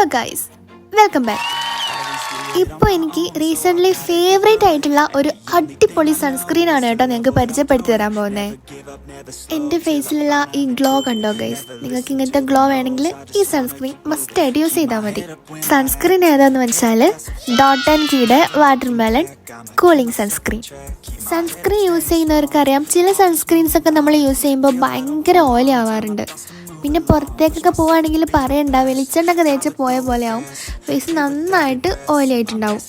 Hello guys, welcome back. ഇപ്പോൾ എനിക്ക് recently favourite ആയിട്ടുള്ള ഒരു അടിപൊളി സൺസ്ക്രീനാണ് കേട്ടോ നിങ്ങൾക്ക് പരിചയപ്പെടുത്തി തരാൻ പോകുന്നത്. എൻ്റെ ഫേസിലുള്ള ഈ ഗ്ലോ കണ്ടോ ഗൈസ്? നിങ്ങൾക്ക് ഇങ്ങനത്തെ ഗ്ലോ വേണമെങ്കിൽ ഈ സൺസ്ക്രീൻ മസ്റ്റായിട്ട് യൂസ് ചെയ്താൽ മതി. സൺസ്ക്രീൻ ഏതാന്ന് വെച്ചാൽ ഡോട്ട് ആൻഡ് കീയുടെ watermelon cooling sunscreen. Sunscreen use ചെയ്യുന്നവർക്കറിയാം, ചില സൺസ്ക്രീൻസ് ഒക്കെ നമ്മൾ യൂസ് ചെയ്യുമ്പോൾ ഭയങ്കര ഓയിലി ആവാറുണ്ട്. പിന്നെ പുറത്തേക്കൊക്കെ പോവുകയാണെങ്കിൽ പറയണ്ട, വെളിച്ചെണ്ണൊക്കെ തേച്ച് പോയ പോലെ ആവും, ഫേസ് നന്നായിട്ട് ഓയിലി ആയിട്ടുണ്ടാവും.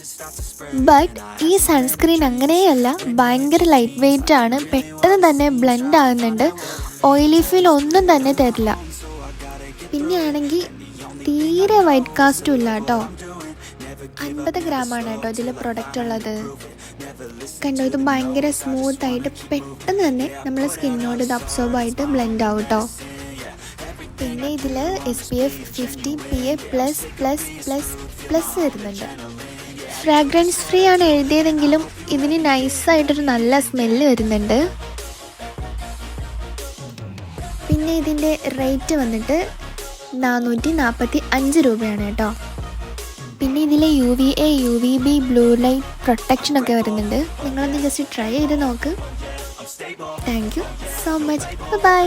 ബട്ട് ഈ സൺസ്ക്രീൻ അങ്ങനെയല്ല, ഭയങ്കര ലൈറ്റ് വെയ്റ്റ് ആണ്, പെട്ടെന്ന് തന്നെ ബ്ലെൻഡ് ആകുന്നുണ്ട്, ഓയിലി ഫീൽ ഒന്നും തന്നെ തരില്ല. പിന്നെ ആണെങ്കിൽ തീരെ വൈറ്റ് കാസ്റ്റും ഇല്ല കേട്ടോ. 50 ഗ്രാമാണ് കേട്ടോ ഇതിൽ പ്രൊഡക്റ്റ് ഉള്ളത്. കണ്ടോ, ഇത് ഭയങ്കര സ്മൂത്തായിട്ട് പെട്ടെന്ന് തന്നെ നമ്മളെ സ്കിന്നോട് ഇത് അബ്സോർബ് ആയിട്ട് ബ്ലെൻഡ് ആവും കേട്ടോ. പിന്നെ ഇതിൽ SPF 50 PA++++ വരുന്നുണ്ട്. ഫ്രാഗ്രൻസ് ഫ്രീ ആണ് എഴുതിയതെങ്കിലും ഇതിന് നൈസായിട്ടൊരു നല്ല സ്മെല്ല് വരുന്നുണ്ട്. പിന്നെ ഇതിൻ്റെ റേറ്റ് വന്നിട്ട് 445 രൂപയാണ് കേട്ടോ. പിന്നെ ഇതിൽ UVA UVB ബ്ലൂ ലൈറ്റ് പ്രൊട്ടക്ഷനൊക്കെ വരുന്നുണ്ട്. നിങ്ങളൊന്ന് ജസ്റ്റ് ട്രൈ ചെയ്ത് നോക്ക്. Thank you so much. By.